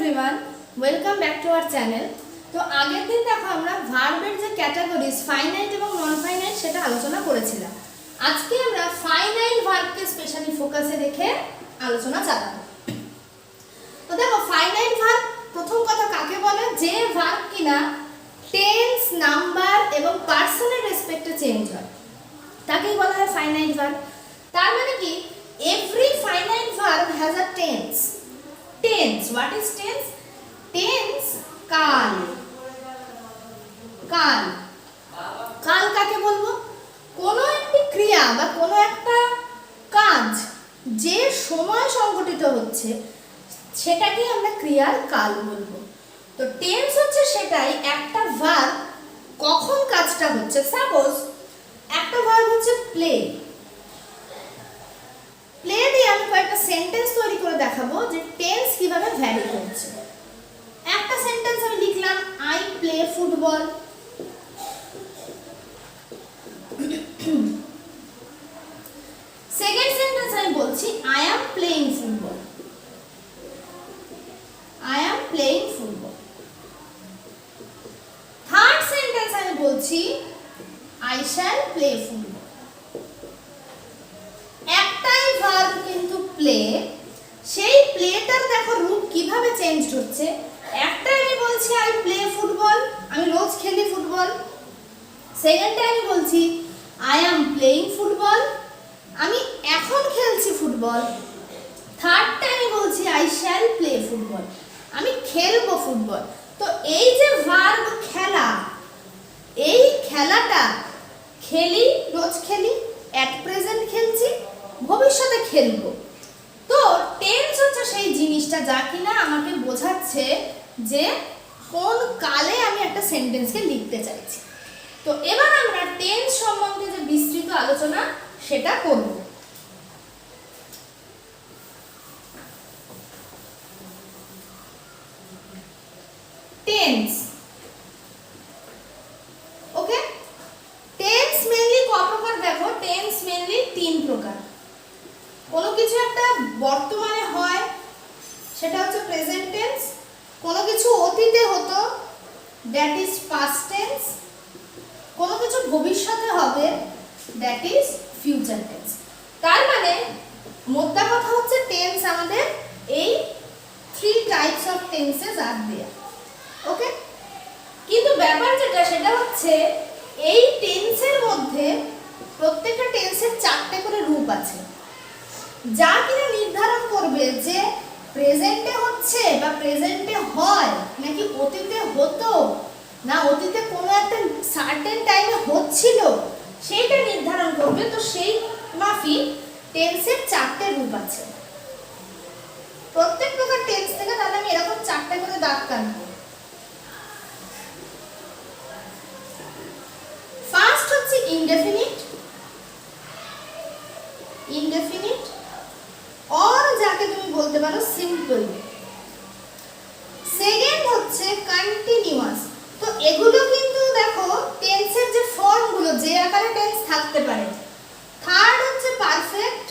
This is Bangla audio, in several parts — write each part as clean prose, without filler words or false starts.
Everyone, welcome back to our channel. তো আগের দিন দেখো আমরা ভার্বের যে ক্যাটাগরিজ ফাইনাইট এবং নন ফাইনাইট সেটা আলোচনা করেছিলাম। আজকে আমরা ফাইনাইট ভার্বকে স্পেশালি ফোকাসে রেখে আলোচনা চালাবো। তো দেখো ফাইনাইট ভার্ব প্রথম কথা কাকে বলে? যে ভার্ব কিনা টেন্স, নাম্বার এবং পার্সনের রেসপেক্টে চেঞ্জ হয় তাকেই বলা হয় ফাইনাইট ভার্ব। তার মানে কি every finite verb has a tense. Tense, what is tense? Tense কাল। কাল কাল কাকে বলবো? কোনো একটি ক্রিয়া বা কোনো একটা কাজ যে সময় সংঘটিত হচ্ছে সেটাকে আমরা ক্রিয়ার কাল বলবো। তো টেন্স হচ্ছে সেটাই, একটা ভার্ব কখন কাজটা হচ্ছে। সাপোজ একটা ভার্ব হচ্ছে প্লে। প্লে দিয়ে আমি কয়েকটা সেন্টেন্স তৈরি করে দেখাবো যে টেন্স কিভাবে ভ্যারি করছে। একটা সেন্টেন্স আমি লিখলাম I play football. Second sentence আমি বলছি I am playing football. I am playing football. Third sentence আমি বলছি আই শ্যাল প্লে ফুটবল। একটাই ভার্ব কিন্তু প্লে, সেই প্লেটার দেখো রূপ কিভাবে চেঞ্জ হচ্ছে। একটা আমি বলছি আই প্লে ফুটবল, আমি রোজ খেলি ফুটবল। সেকেন্ডে আমি বলছি আই অ্যাম প্লেইং ফুটবল, আমি এখন খেলছি ফুটবল। থার্ডটা আমি বলছি আই শ্যাল প্লে ফুটবল, আমি খেলবো ফুটবল। তো এই যে ভার্ব খেলা, এই খেলাটা খেলি, রোজ খেলি, অ্যাট প্রেজেন্ট খেলছি, ভবিষ্যতে খেলবো। তো টেন্স হচ্ছে সেই জিনিসটা যা কিনা আমাকে বোঝাচ্ছে যে কোন কালে আমি একটা সেন্টেন্সকে লিখতে চাইছি। তো এবার আমরা টেন্স সম্বন্ধে যে বিস্তৃত আলোচনা সেটা করব। টেন্স, ওকে। টেন্স মেইনলি ক প্রকার দেখো? টেন্স মেইনলি তিন প্রকার। কোনো কিছু একটা বর্তমানে হয় সেটা হচ্ছে প্রেজেন্ট টেন্স, কোনো কিছু অতীতে হতো দ্যাট ইজ পাস্ট টেন্স, কোনো কিছু ভবিষ্যতে হবে দ্যাট ইজ ফিউচার টেন্স। তার মানে মোদ্দা কথা হচ্ছে টেন্স আমাদের এই থ্রি টাইপস অফ টেন্সেস আর দেয়া, ওকে। কিন্তু ব্যাপার যেটা সেটা হচ্ছে এই টেন্সের মধ্যে প্রত্যেকটা টেন্সের চারটে করে রূপ আছে যা কিনা নির্ধারণ করবে যে প্রেজেন্টে হচ্ছে বা প্রেজেন্টে হয় নাকি অতীতে হতো, না অতীতে কোনো একটা সার্টেন টাইমে হচ্ছিল, সেইটা নির্ধারণ করবে। তো সেই মাফিক টেন্সের চারটে রূপ আছে প্রত্যেক প্রকার টেন্স থেকে। তাহলে আমি এরকম চারটে করে দাগ টানবো। ফার্স্ট হচ্ছে ইনডেফিনিট, ইনডেফিনিট और যাকে তুমি বলতে পারো সিম্পল। সেকেন্ড হচ্ছে কন্টিনিউয়াস। তো এগুলো কিন্তু দেখো টেন্সের যে ফর্মগুলো যে আকারে টেন্স থাকতে পারে। থার্ড হচ্ছে perfect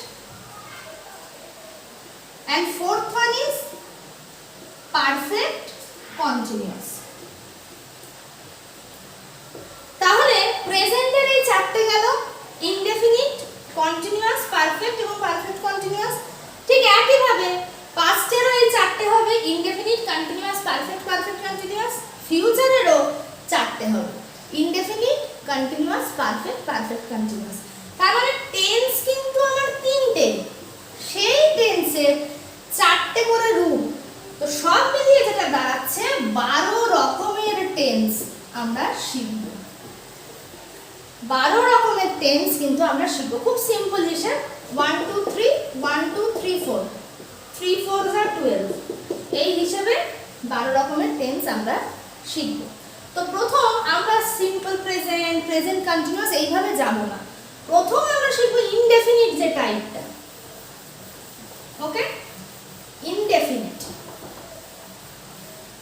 and fourth one is perfect continuous. তাহলে প্রেজেন্টের এই চারটে গেল, ইনডেফিনিট, কন্টিনিউয়াস, পারফেক্ট এবং পারফেক্ট কন্টিনিউয়াস। ঠিক একই ভাবে পাস্টেরও এই চারটে হবে, indefinite, continuous, perfect, perfect continuous. ফিউচারেরও চারটে হবে, indefinite, continuous, perfect, perfect continuous. তার মানে টেন্স কিন্তু আমার তিনটে, সেই টেন্সের চারটে করে রূপ। তো সব মিলিয়ে যেটা দাঁড়াচ্ছে 12 রকমের টেন্স আমরা শিখব। 12 রকমের টেন্স কিন্তু আমরা শিখব। খুব সিম্পল হিসেব 1 2 3 1 2 3 4 3 4 are 12, এই হিসেবে 12 রকমের টেন্স আমরা শিখব। তো প্রথম আমরা সিম্পল প্রেজেন্ট, প্রেজেন্ট কন্টিনিউয়াস এইভাবে যাব না। প্রথম আমরা শিখব ইনডেফিনিট যে টাইপটা, ওকে। ইনডেফিনিট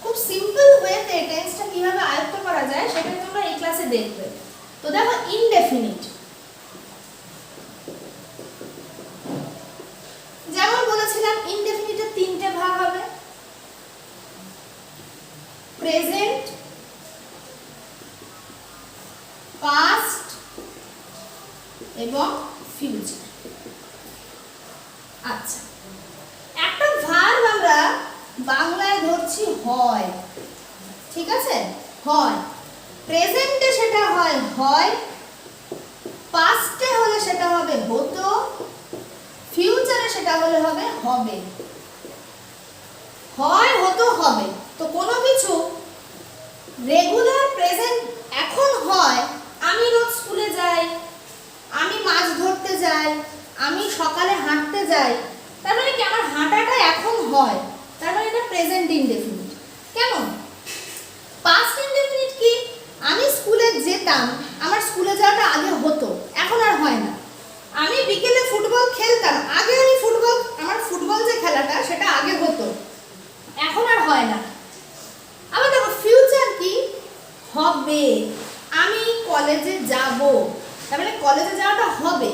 খুব সিম্পল ওয়েতে টেন্সটা কিভাবে আয়ত্ত করা যায় সেটা তোমরা এই ক্লাসে দেখবে। তো দেখো ইনডেফিনিট যেমন বলেছিলাম ইনডেফিনিটের তিনটে ভাগ হবে। প্রেজেন্ট, পাস্ট এবং ফিউচার। আচ্ছা, একটা ভার্ব আমরা বাংলায় ধরছি হয়, ঠিক আছে, হয়। প্রেজেন্টে সেটা হয় হয়, পাস্টে হলে সেটা হবে হতো, ফিউচারে সেটা হলে হবে হবে। হয়, হতো, হবে। তো কোনো কিছু রেগুলার প্রেজেন্ট এখন হয়, আমি রোজ স্কুলে যাই, আমি মাছ ধরতে যাই, আমি সকালে হাঁটতে যাই, তার মানে কি আমার হাঁটাটা এখন হয়, তার মানে এটা প্রেজেন্ট ইনডেফিনিট। কেমন? পাস্ট ইনডেফিনিট কি? আমি স্কুলে যেতাম, আমার স্কুলে যাওয়াটা আগে হতো, এখন আর হয় না। আমি বিকেলে ফুটবল খেলতাম, আগে আমি ফুটবল, আমার ফুটবল যে খেলাটা সেটা আগে হতো, এখন আর হয় না। আবার দেখো ফিউচার কি? হবে। আমি কলেজে যাব, তার মানে কলেজে যাওয়াটা হবে।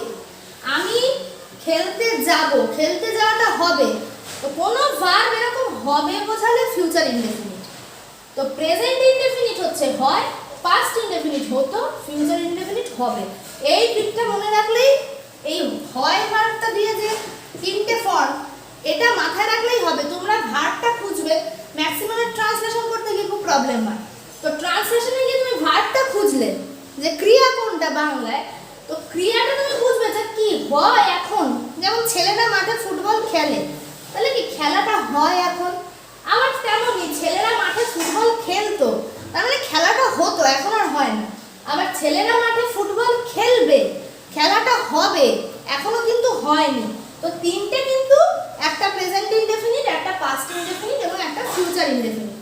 আমি খেলতে যাব, খেলতে যাওয়াটা হবে। তো কোনো ভার্ব এরকম হবে বোঝালে ফিউচার ইনডেফিনিট। তো প্রেজেন্ট ইনডেফিনিট হচ্ছে হয়, পাস্ট ইনডেফিনিট হতো, ফিউচার ইনডেফিনিট হবে। এই ট্রিকটা মনে রাখলেই, এই হয় ভার্বটা দিয়ে যে তিনটে ফর্ম, এটা মাথায় রাখলেই হবে। তোমরা ভার্বটা খুঁজবে, ম্যাক্সিমামের ট্রান্সলেশন করতে গিয়ে খুব প্রবলেম হয়। তো ট্রান্সলেশনে গিয়ে তুমি ভার্বটা খুঁজলে যে ক্রিয়া কোনটা বাংলায়, তো ক্রিয়াটা তুমি বুঝবে যে কি হয় এখন। যেমন ছেলেরা মাঠে ফুটবল খেলে, তাহলে কি খেলাটা হয় এখন। আবার তেমনই ছেলেরা মাঠে ফুটবল খেলতো, তার মানে খেলাটা হতো, এখন আর হয় না। আবার ছেলেরা মাঠে ফুটবল খেলবে, খেলাটা হবে, এখনো কিন্তু হয়নি। তো তিনটে কিন্তু, একটা প্রেজেন্ট ইনডেফিনিট, একটা পাস্ট ইনডেফিনিট এবং একটা ফিউচার ইনডেফিনিট।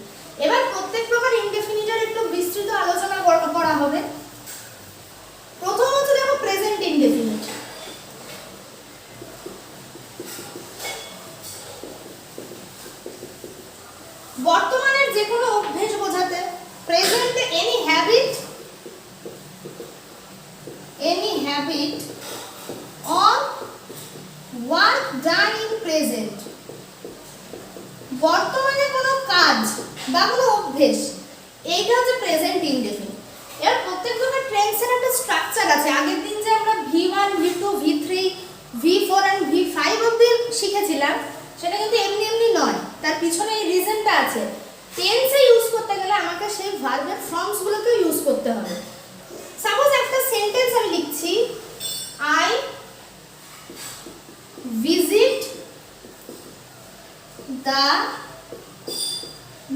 এবার প্রত্যেক প্রকার ইনডেফিনিটের একটু বিস্তৃত আলোচনা করা হবে। প্রথম হচ্ছে দেখো প্রেজেন্ট ইনডেফিনিট। বর্তমানের যে কোনো অভ্যেস বোঝাতে, present any habit or work done in present। বর্তমানে কোনো কাজ বা কোনো অভ্যেস, এইটা হচ্ছে প্রেজেন্ট ইনডেফিনিট। এর প্রত্যেক ধরনের টেন্সের একটা স্ট্রাকচার আছে। আগের দিন যে আমরা V1, V2, V3, V4 and V5 অবধি শিখেছিলাম, সেটা কিন্তু এমনি এমনি নয়, তার পিছনে এই রিজনটা আছে। টেন্সে ইউজ করতে গেলে আমাকে সেই ভার্বের ফর্মসগুলোকে ইউজ করতে হবে। সাপোজ একটা সেন্টেন্স আমি লিখছি, I visit the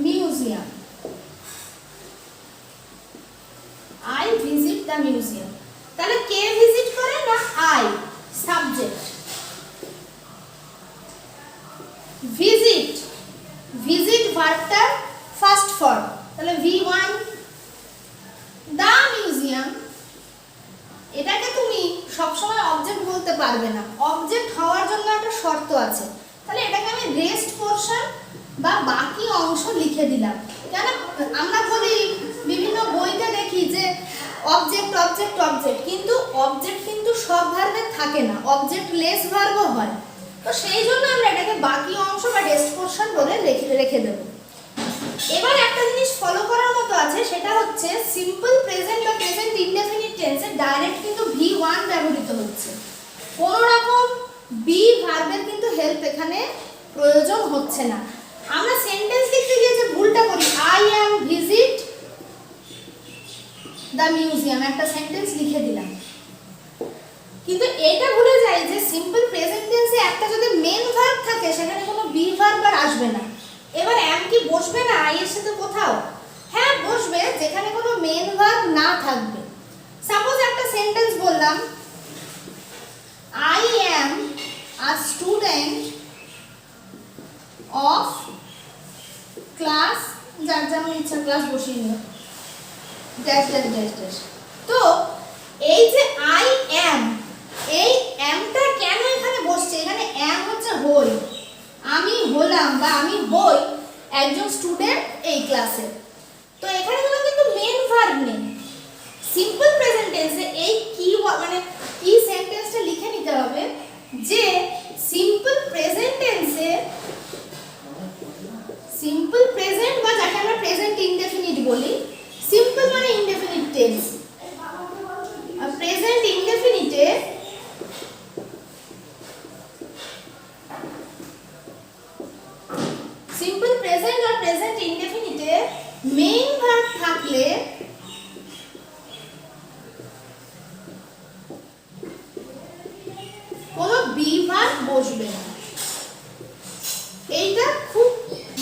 museum। I visit the museum, তাহলে কে ভিজিট করে? না I, সাবজেক্ট। ভিজিট ভার্বটার ফার্স্ট ফর্ম, তাহলে V1 the museum। এটাকে তুমি সবসময় অবজেক্ট বলতে পারবে না, অবজেক্ট হওয়ার জন্য একটা শর্ত আছে। তাহলে এটাকে আমি রেস্ট পোরশন বা বাকি অংশ লিখে দিলাম। কেন আমরা বলি, বিভিন্ন বইতে দেখি যে অবজেক্ট অবজেক্ট অবজেক্ট, কিন্তু অবজেক্ট কিন্তু সব ভার্বে থাকে না, অবজেক্ট লেস ভার্বও হয়। তো সেই জন্য আমরা এটাকে বাকি অংশ বা রেস্ট পোরশন বলে রেখে দেব। এবার একটা জিনিস ফলো করার মতো আছে, সেটা হচ্ছে সিম্পল প্রেজেন্ট বা প্রেজেন্ট ইনডেফিনিট টেন্সে ডাইরেক্ট কিন্তু V1 ব্যবহৃত হচ্ছে, কোনো রকম বি ভার্বের কিন্তু হেল্প এখানে প্রয়োজন হচ্ছে না। আমরা সেন্টেন্স লিখতে গিয়ে যে ভুলটা করি, I am visit the museum, একটা সেন্টেন্স লিখে দিলাম, কিন্তু এটা ভুলে যাই যে সিম্পল প্রেজেন্ট টেন্সে একটা যদি মেন ভার্ব থাকে, সেখানে কোনো বি ভার্ব আর আসবে না। এবার am কি বসবে না I এর সাথে কোথাও? হ্যাঁ বসবে, যেখানে কোনো মেন ভার্ব না থাকবে। সাপোজ একটা সেন্টেন্স বললাম, I am a student of class, যার যেমন ইচ্ছা ক্লাস বসিয়ে নিও, ড্যাশ ড্যাশ ড্যাশ ড্যাশ। তো এই যে I am, এই আমটা কেন এখানে বসছে? এখানে am হচ্ছে হই, আমি হলাম বা আমি হই একজন স্টুডেন্ট এই ক্লাসে। তো এখানে কোনো কিন্তু মেন ভার্ব নেই। সিম্পল প্রেজেন্ট টেন্সে এই কি মানে কি সেন্টেন্সটা লিখে নিতে হবে যে সিম্পল প্রেজেন্ট টেন্সে, সিম্পল প্রেজেন্ট বা যাকে আমরা প্রেজেন্ট ইনডেফিনিট বলি, সিম্পল মানে ইনডেফিনিট টেন্স। আর প্রেজেন্ট ইনডেফিনিটে সিম্পল প্রেজেন্ট আর প্রেজেন্ট ইনডেফিনিটে মেইন ভার্ব থাকলে কোনো বি ভার্ব বসবে না। এইটা খুব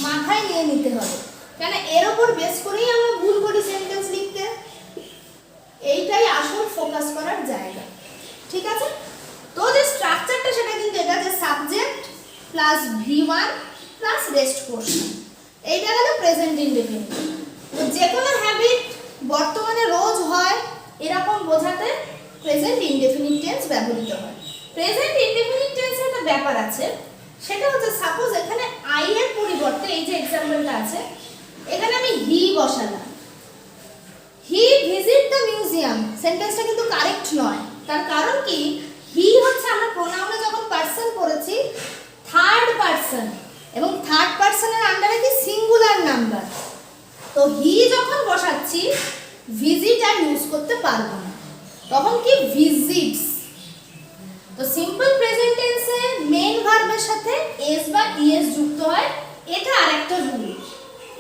মাথায় নিয়ে নিতে হবে, কেন এর উপর বেস করেই আমরা ভুল করি সেন্টেন্স লিখতে। এইটাই আসল ফোকাস করার জায়গা, ঠিক আছে? তো যে স্ট্রাকচারটা সেটা কিন্তু এটা, যে subject plus V1 plus rest portion, এইটা গেল প্রেজেন্ট ইনডেফিনিট। তো যে কোনো হ্যাবিট বর্তমানে রোজ হয় এরকম বোঝাতে প্রেজেন্ট ইনডেফিনিট টেন্স ব্যবহৃত হয়। প্রেজেন্ট ইনডেফিনিট টেন্সের একটা ব্যাপার আছে, সেটা হচ্ছে সাপোজ এখানে আই এর পরিবর্তে এই যে এক্সাম্পলটা আছে এখানে আমি হি বসালাম, হি ভিজিট দ্য মিউজিয়াম, সেন্টেন্সটা কিন্তু কারেক্ট নয়। তার কারণ কি, হি হচ্ছে আমরা প্রোনাউনে যখন পারসন পড়েছি থার্ড পারসন, এবং থার্ড পারসনের আন্ডারে কি সিঙ্গুলার নাম্বার। তো হি যখন বসাচ্ছি ভিজিট আর ইউজ করতে পারবো না, তখন কি ভিজিটস। তো সিম্পল প্রেজেন্ট টেন্সে মেইন ভার্বের সাথে এস বা ইএস যুক্ত হয়, এটা আরেকটা রুল।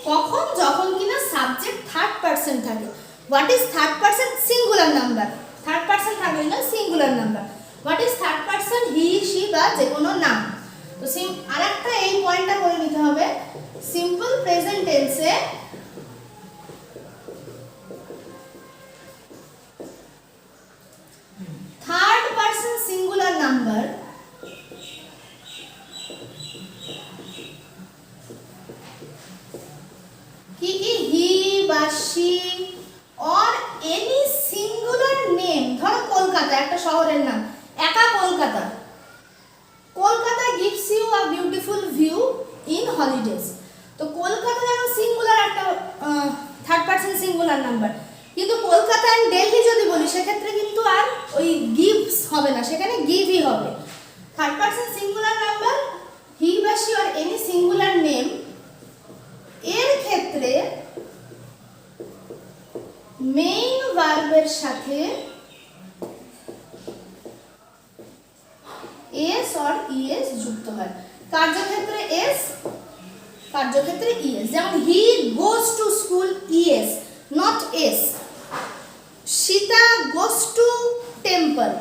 কখন, যখন কিনা সাবজেক্ট থার্ড পারসন থাকে। What is third person? Singular number. Third person থাকলে না singular number. What is third person? He, she বা যে কোনো নাম। তো আরেকটা এই পয়েন্টটা করে নিতে হবে, সিম্পল প্রেজেন্ট টেন্সে থার্ড পারসন সিঙ্গুলার নাম্বার কি কি, হি বা she or any singular name. ধরো কলকাতা একটা শহরের নাম, একা Kolkata. Kolkata gives you a beautiful view in holidays. তো কলকাতা যেমন সিঙ্গুলার একটা থার্ড পারসন সিঙ্গুলার নাম্বার, কিন্তু কলকাতা এন্ড দিল্লি যদি বলি সেক্ষেত্রে কিন্তু আর ওই গিভস হবে না, সেখানে গিভই হবে। Third person singular number he বা she or any singular name, এর ক্ষেত্রে মেইন ভার্বের সাথে এস অর ইএস যুক্ত হয়। কার্যক্ষেত্রে এস, কার্যক্ষেত্রে ইএস। যেমন he goes to school, ES not S. Sita goes to temple,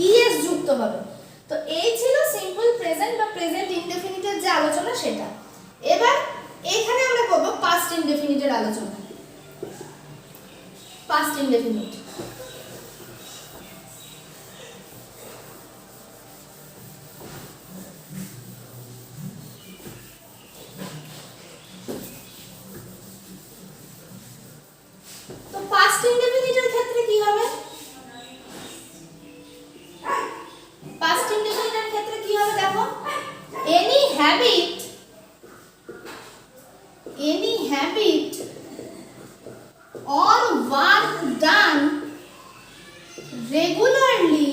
ES যুক্ত হবে। তো এই ছিল সিম্পল প্রেজেন্ট বা প্রেজেন্ট ইনডেফিনিটের যে আলোচনা সেটা। এবার এখানে আমরা করব পাস্ট ইনডেফিনিটের আলোচনা। পাস্ট ইনডেফিনিট, তো পাস্ট ইনডেফিনিটের ক্ষেত্রে কি হবে? পাস্ট ইনডেফিনিটের ক্ষেত্রে কি হবে দেখো, any habit or work done regularly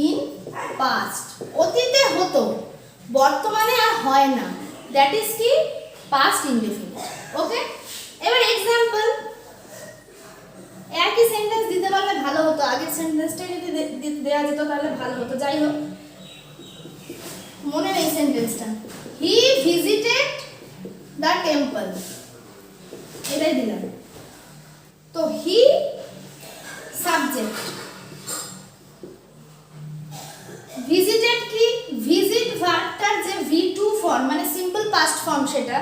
in past, অতীতে হতো বর্তমানে আর হয় না, দ্যাট ইজ কি পাস্ট ইনডেফিনিট। ওকে, এবার এক্সাম্পল, একই সেন্টেন্স দিতে পারলে ভালো হতো, আগের সেন্টেন্সটা যদি দেওয়া যেত তাহলে ভালো হতো। যাই হোক, মনে নেই সেন্টেন্সটা। হি ভিজিটেড দ্য টেম্পল, এটাই দিলাম। তো হি সাবজেক্ট, ভিজিটেড কি, ভিজিট ভার্বটার যে V2 ফর্ম মানে সিম্পল পাস্ট ফর্ম সেটা,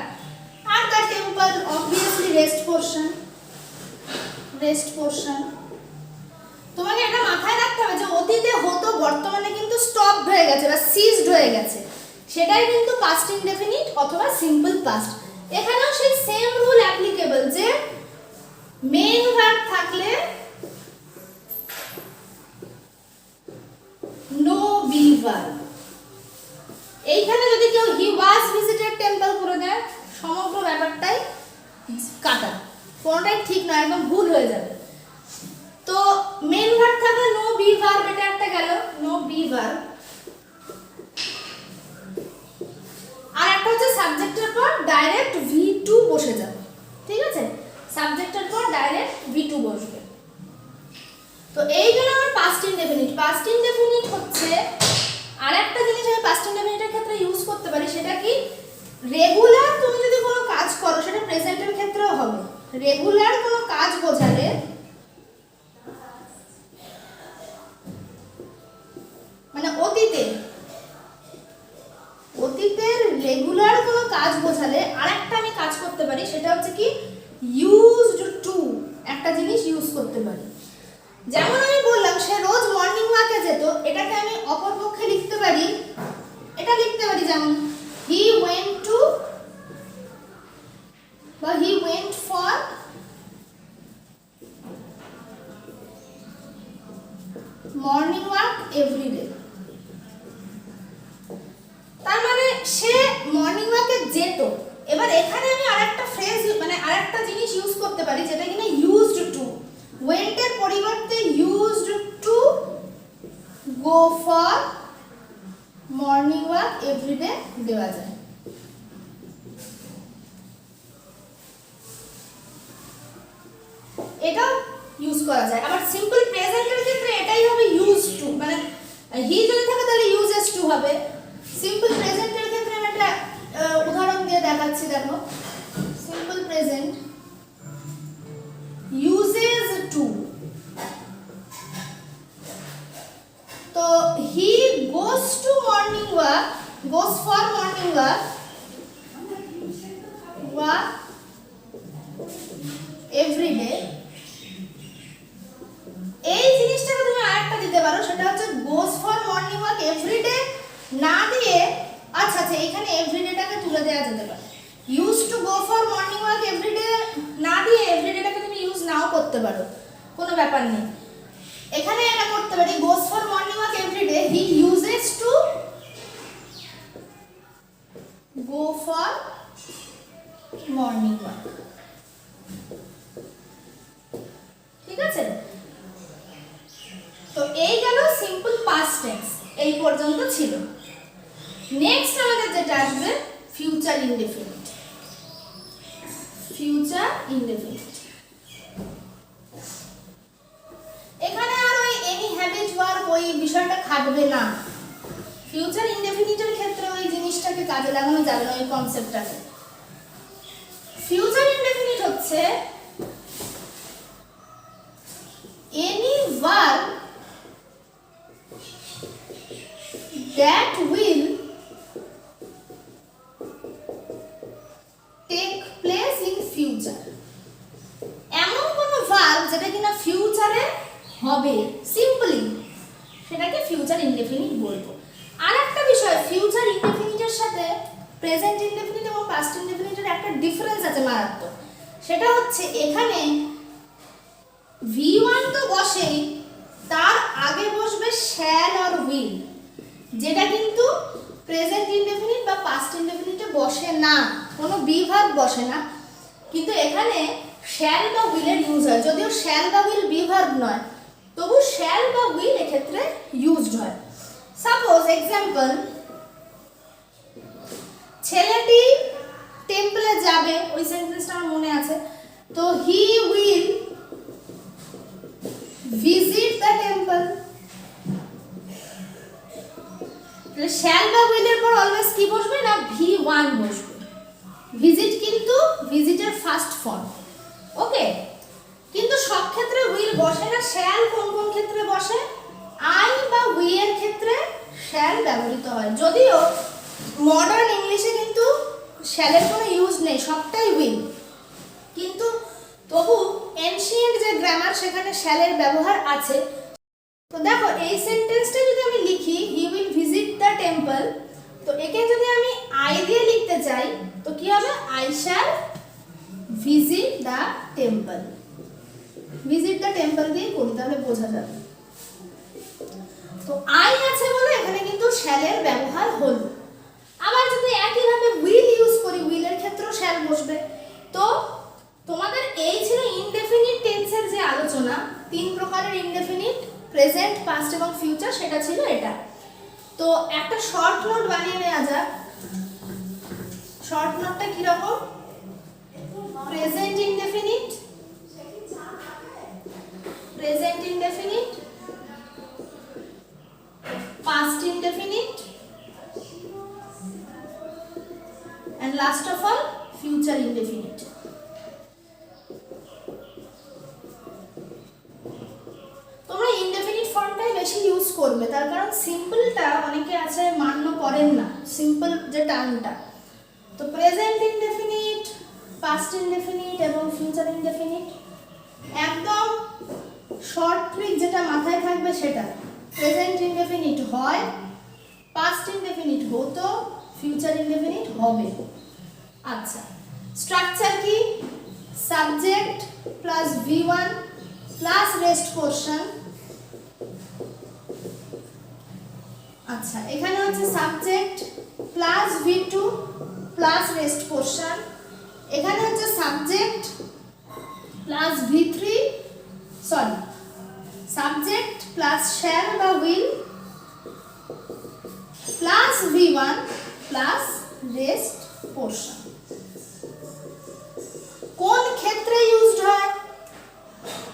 are the temple obviously rest portion. তোমাকে এটা মাথায় রাখতে হবে যে অতীতে হতো বর্তমানে কিন্তু স্টপড হয়ে গেছে বা সিজড হয়ে গেছে, সেটাই কিন্তু পাস্ট ইনডেফিনিট অথবা সিম্পল পাস্ট। এখানেও সেই সেম রুল অ্যাপ্লিকেবল যে মেইন ভার্ব থাকলে নো বি ভার্ব। এইখানে যদি কেউ হি ওয়াজ ভিজিটেড টেম্পল করে দেয়, সমগ্র ব্যাপারটাই কাটা, কোনোটাই ঠিক না, একদম ভুল হয়ে যাবে। তো মেইন ভার্ব থাকলে নো বি ভার্ব, এটা একটা গেল নো বি ভার্ব। আর একটা হচ্ছে সাবজেক্টের পর ডাইরেক্ট ভি রেগুলার তুমি যদি কোনো কাজ করো, সেটা প্রেজেন্টের ক্ষেত্রেও হবে। রেগুলার কোনো কাজ বোঝালে, মানে অতীতের রেগুলার কোনো কাজ বোঝালে আরেকটা আমি কাজ করতে পারি, সেটা হচ্ছে কি ইউজড টু, একটা জিনিস ইউজ করতে পারি। যেমন আমি বললাম সে রোজ মর্নিং ওয়াকে যেত, এটাকে আমি অপরপক্ষে লিখতে পারি, এটা লিখতে পারি যেমন হি ওয়েন্ট টু বা he went for morning walk everyday. তার মানে সে মর্নিং ওয়াকে যেত। এবার এখানে আমি আরেকটা ফ্রেজ মানে আরেকটা জিনিস ইউজ করতে পারি, যেটা কিনা ইউজড টু। ওয়েন্ট এর পরিবর্তে used to go for morning walk everyday দেওয়া যায়। এটাও ইউজ করা যায়। আবার সিম্পল প্রেজেন্টের ক্ষেত্রে এটাই হবে ইউজড টু, মানে হি যদি থাকে তাহলে ইউজেস টু হবে। সিম্পল প্রেজেন্টের ক্ষেত্রে আমি একটা উদাহরণ দিয়ে দেখাচ্ছি, দেখো। সিম্পল প্রেজেন্ট ইউজেস টু, তো he goes to morning walk, goes for morning walk everyday. এই জিনিসটাকে তুমি আরেকটা দিতে পারো, সেটা হচ্ছে goes for morning walk everyday না দিয়ে, আচ্ছা এখানে এভরিডেটাকে তুলে দেওয়া যেতে পারে। Use to go for morning walk everyday না দিয়ে এভরিডেটাকে তুমি ইউজ নাও করতে পারো, কোনো ব্যাপার নেই। এখানে এটা করতে পারি goes for morning walk everyday, he uses to go for morning walk. ঠিক আছে, তো এই গেল সিম্পল পাস্ট টেন্স, এই পর্যন্ত ছিল। নেক্সট আমাদের যেটা আসবে ফিউচার ইনডেফিনিট। ফিউচার ইনডেফিনিট, এখানে আর ওই এনি হ্যাবিট ওয়ার্ক ওই বিষয়টা খাটবে না। ফিউচার ইনডেফিনিটের ক্ষেত্রে ওই জিনিসটাকে কাজে লাগানো যাবে না, ওই কনসেপ্টটাকে। ফিউচার ইনডেফিনিট হচ্ছে any verb that will take place in future। এমন কোন ভার্ব যেটা কিনা ফিউচারে হবে, সিম্পলি, সেটাকে ফিউচার ইনডেফিনিট বলবো। আর একটা বিষয়, ফিউচার ইনডেফিনিটের সাথে প্রেজেন্ট ইনডেফিনিট এবং পাস্ট ইনডেফিনিটের একটা ডিফারেন্স আছে মারাত্মক। সেটা হচ্ছে এখানে V1 তো বসেই, তার আগে বসবে শ্যাল আর উইল, যেটা কিন্তু প্রেজেন্ট ইনডেফিনিট বা পাস্ট ইনডেফিনিটে বসে না, কোনো বি ভার্ব বসে না। কিন্তু এখানে শ্যাল বা উইলের ইউজ হয়, যদিও শ্যাল বা উইল বি ভার্ব নয়, তবু শ্যাল বা উইল এক্ষেত্রে ইউজড হয়। সাপোজ এক্সাম্পল, ছেলেটি টেম্পলে যাবে, ওই সেন্টেন্সটা আমার মনে আছে, তো he will visit the temple। Shall বা উইলের পর অলওয়েজ কি বসবে না, V1 বসবে। ভিজিট কিন্তু ভিজিটের ফার্স্ট ফর্ম, ওকে। কিন্তু সব ক্ষেত্রে উইল বসে না। শ্যাল কোন কোন ক্ষেত্রে বসে, আই বা উই এর ক্ষেত্রে শ্যাল ব্যবহৃত হয়। যদিও মডার্ন ইংলিশে কিন্তু শ্যালের কোনো ইউজ নেই, সবটাই উইল, কিন্তু তবু এনশিয়েন্ট যে গ্রামার সেখানে শ্যালের ব্যবহার আছে। তো দেখো এই সেন্টেন্সটা যদি আমি লিখি, he will visit the temple, তো একে যদি আমি আই দিয়ে লিখতে চাই তো কি হবে, I shall visit the temple. Visit the temple দিয়ে করি, তাহলে বোঝা যাবে। তো আই আছে বলে এখানে কিন্তু শ্যালের ব্যবহার হলো। আবার যদি একইভাবে উইল ইউজ করি, উইলের ক্ষেত্রেও শ্যাল বসবে। তো তোমাদের এই ছিল ইনডেফিনিট টেন্সের যে আলোচনা, তিন প্রকারের ইনডেফিনিট, প্রেজেন্ট, পাস্ট এবং ফিউচার, সেটা ছিল এটা। তো একটা শর্ট নোট বানিয়ে নেওয়া যাক। শর্ট নোটটা কি রকম, present indefinite, present indefinite, past indefinite and last of all future indefinite. তোমরা ইনডেফিনিট ফর্মটাই বেশি ইউজ করবে, তার কারণ সিম্পলটা অনেকে আছে মান্য করেন না, সিম্পল যে টার্মটা। তো প্রেজেন্ট ইনডেফিনিট, পাস্ট ইনডেফিনিট এবং ফিউচার ইনডেফিনিট, একদম শর্ট ট্রিক যেটা মাথায় থাকবে সেটা, প্রেজেন্ট ইনডেফিনিট হয়, পাস্ট ইনডেফিনিট হতো, ফিউচার ইনডেফিনিট হবে। আচ্ছা, স্ট্রাকচার কি? Subject plus V1 plus rest portion. আচ্ছা, এখানে হচ্ছে subject plus V2 plus rest portion, এখানে হচ্ছে subject plus V3, sorry, subject plus shall বা will plus V1 plus rest portion. কোন ক্ষেত্রে ইউজড হয়,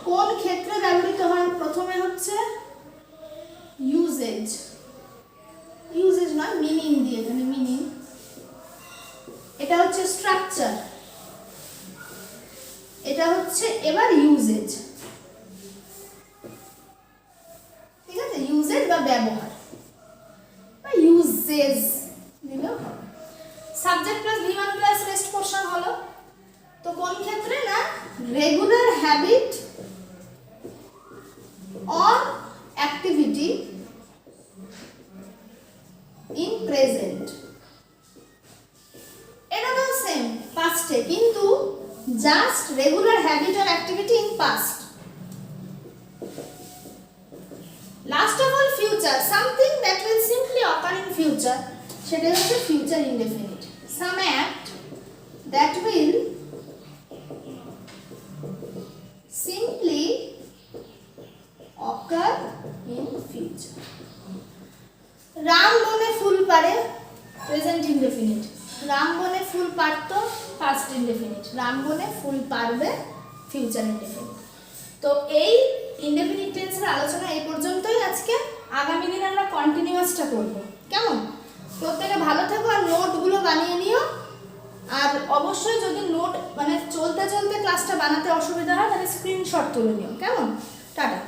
কোন ক্ষেত্রে ব্যবহৃত হয়? প্রথমে হচ্ছে ইউজেজ, ইউজেজ নয় মিনিং দিয়ে, এখানে মিনিং। এটা হচ্ছে স্ট্রাকচার, এটা হচ্ছে এবার ইউজেজ, ঠিক আছে? ইউজেজ বা ব্যবহার বা ইউজেজ দিলেও হবে। Subject plus V1 plus rest portion হলো, তো কোন ক্ষেত্রে? না regular habit or activity in present, এটা তো সেম পাস্টে, কিন্তু just regular habit or activity in past. Last of all future, something that will simply occur in future, সেটা হচ্ছে future indefinite. Some act that will simply occur in future. Ram বনে ফুল পারে, প্রেজেন্ট ইনডেফিনিট। রাম বনে ফুল পারতো, পাস্ট ইনডেফিনিট। রাম বনে ফুল পারবে, ফিউচার ইনডেফিনিট। তো এই ইনডেফিনিট টেন্সের আলোচনা এই পর্যন্তই আজকে। আগামী দিনে আমরা কন্টিনিউয়াসটা করব, কেমন? প্রত্যেকে ভালো থেকো আর নোটগুলো বানিয়ে নিও। আর অবশ্যই যদি নোট মানে চলতে চলতে ক্লাসটা বানাতে অসুবিধা হয় তাহলে স্ক্রিনশট তুলে নিও, কেমন? টাটা।